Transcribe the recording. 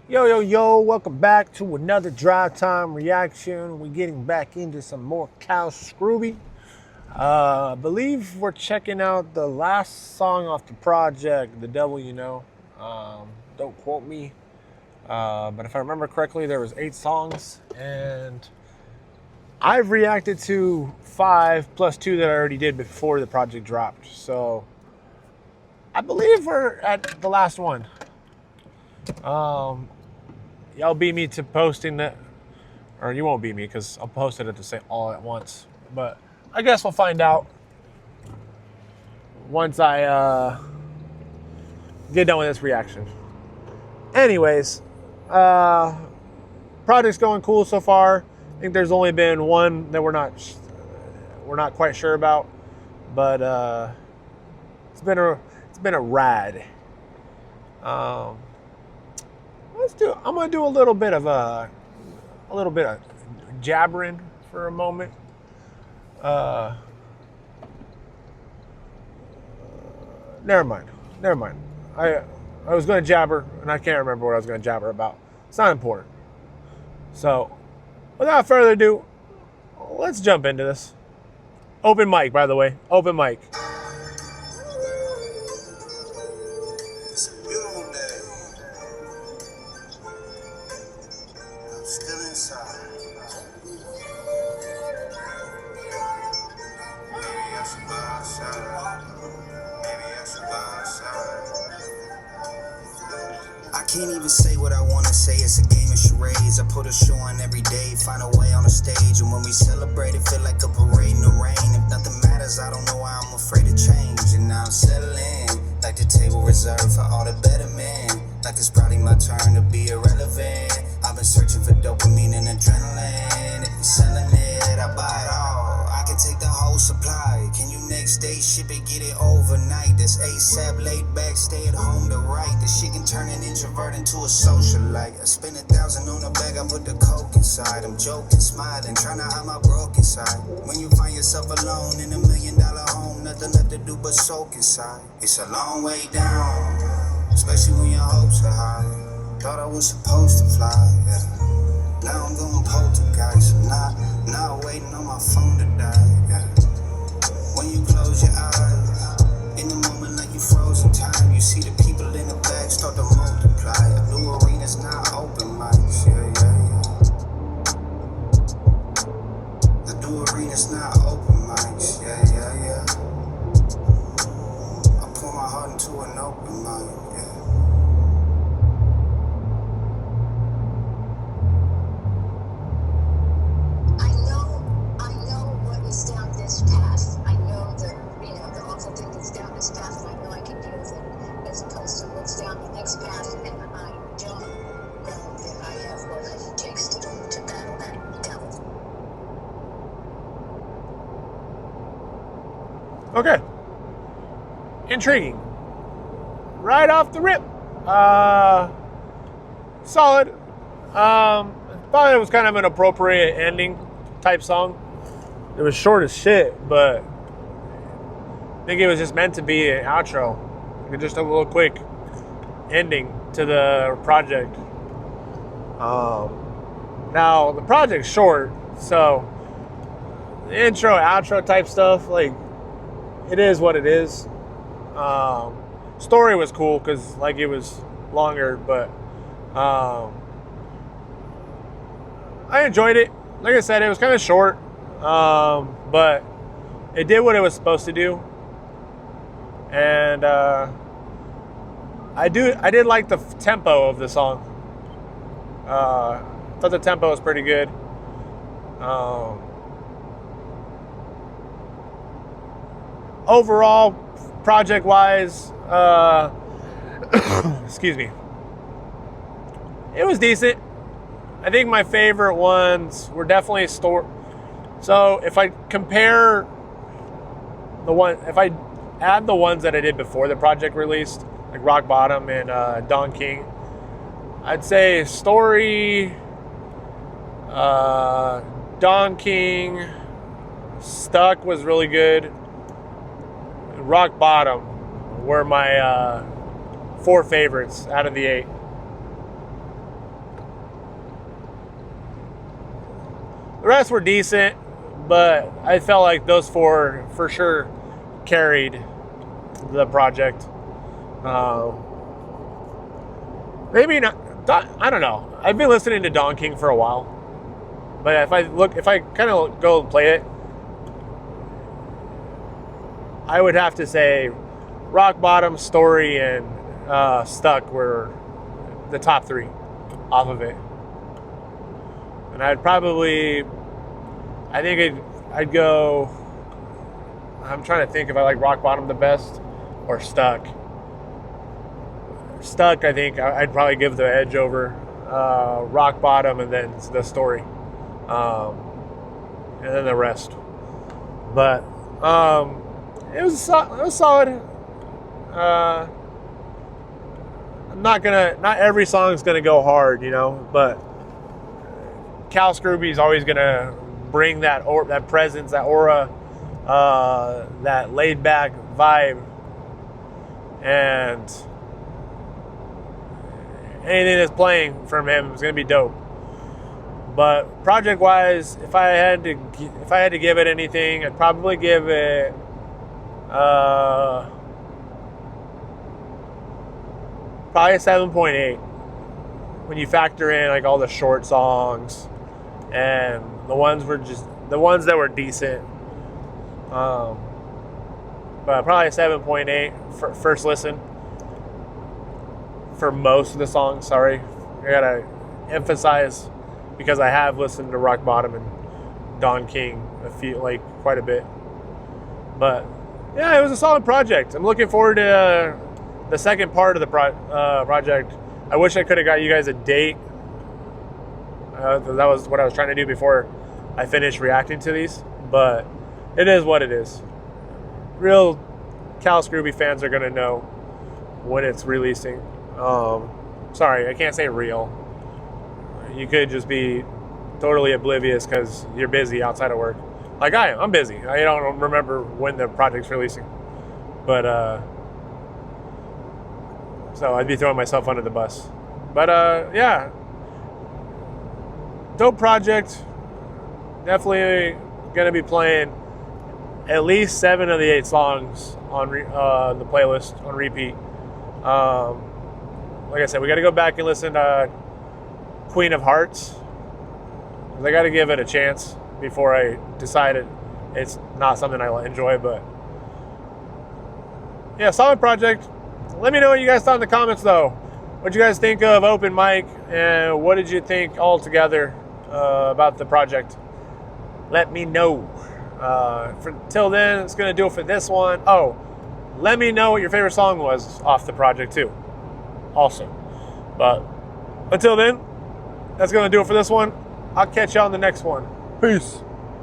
Yo, yo, yo, welcome back to another Drive Time reaction. We're getting back into some more Cow Scruby. I believe we're checking out the last song off the project, The Devil You Know. Don't quote me. But if I remember correctly, there was 8 songs. And I've reacted to 5 plus 2 that I already did before the project dropped. So I believe we're at the last one. Y'all beat me to posting that, or you won't beat me because I'll post it at the same all at once. But I guess we'll find out once I get done with this reaction. Anyways, project's going cool so far. I think there's only been one that we're not quite sure about, but it's been a ride. Um, I'm gonna do a little bit of jabbering for a moment. Uh, Never mind. Never mind. I was gonna jabber and I can't remember what I was gonna jabber about. It's not important. So, without further ado, let's jump into this. Open mic, by the way. Open mic. It's a beautiful day. I'm still inside. Maybe I should go outside. Maybe I should go outside. I can't even say what I wanna say, it's a game of charades. I put a show on every day, find a way on the stage. And when we celebrate, it feel like a parade in the rain. If nothing matters, I don't know why I'm afraid to change. And now I'm settling, like the table reserved for all the better men. Like it's probably my turn to be irrelevant. I've been searching for dopamine and adrenaline. If you're selling it, I buy it all. I can take the whole supply. Can you next day ship it, get it overnight? That's ASAP, laid back, stay at home to write. The shit can turn an introvert into a socialite. I spend 1,000 on a bag, I put the coke inside. I'm joking, smiling, trying to hide my broken side. When you find yourself alone in $1,000,000 home, nothing left to do but soak inside. It's a long way down, especially when your hopes are high. Thought I was supposed to fly, yeah. Now I'm going poltergeist, not waiting on my phone to die, yeah. When you close your eyes, in the moment like you frozen time, you see the people in the back start to multiply. A new arena's not open mics, yeah, yeah, yeah. The new arena's not open mics, yeah, yeah, yeah. I pour my heart into an open mic, yeah. I know what is down this path. I know that, the awful thing that's down this path, and I know I can deal with it, as opposed to what's down the next path, and I don't know that I have what it takes to battle that devil. Okay. Intriguing. Right off the rip. Solid. Thought it was kind of an appropriate ending type song. It was short as shit, but I think it was just meant to be an outro. Just a little quick ending to the project. Now the project's short, so the intro, outro type stuff, like, it is what it is. Story was cool because it was longer, but I enjoyed it. Like I said, it was kind of short, but it did what it was supposed to do, and I did like the tempo of the song. Thought the tempo was pretty good. Overall, project-wise, excuse me, it was decent. I think my favorite ones were definitely So if I compare if I add the ones that I did before the project released, like Rock Bottom and Don King, I'd say Story, Don King, Stuck was really good. Rock Bottom were my 4 favorites out of the 8. The rest were decent, but I felt like those four for sure carried the project. Maybe not. I don't know. I've been listening to Don King for a while, but if I kind of go and play it, I would have to say Rock Bottom, Story, and Stuck were the top three off of it. And I'd go. I'm trying to think if I like Rock Bottom the best or Stuck. Stuck, I think I'd probably give the edge over Rock Bottom and then the Story, and then the rest. But it was solid. Not every song's gonna go hard, but Cal Scruby's always gonna bring that presence, that aura, that laid back vibe, and anything that's playing from him is gonna be dope. But project wise, if I had to give it anything, I'd probably give it probably a 7.8 when you factor in like all the short songs and the ones that were decent. But probably a 7.8 for first listen for most of the songs. Sorry, I gotta emphasize because I have listened to Rock Bottom and Don King quite a bit. But yeah, it was a solid project. I'm looking forward to the second part of the project. I wish I could have got you guys a date. That was what I was trying to do before I finished reacting to these. But it is what it is. Real Cal Scruby fans are going to know when it's releasing. Sorry, I can't say real. You could just be totally oblivious because you're busy outside of work. Like I am. I'm busy. I don't remember when the project's releasing. But, so I'd be throwing myself under the bus. But, yeah. Dope project. Definitely going to be playing at least 7 of the 8 songs on the playlist on repeat. Like I said, we got to go back and listen to Queen of Hearts. I got to give it a chance before I decided it's not something I enjoy. But, yeah, solid project. Let me know what you guys thought in the comments, though. What you guys think of Open Mic, and what did you think altogether about the project? Let me know. Till then, it's going to do it for this one. Oh, let me know what your favorite song was off the project, too. Also. But until then, that's going to do it for this one. I'll catch you on the next one. Peace.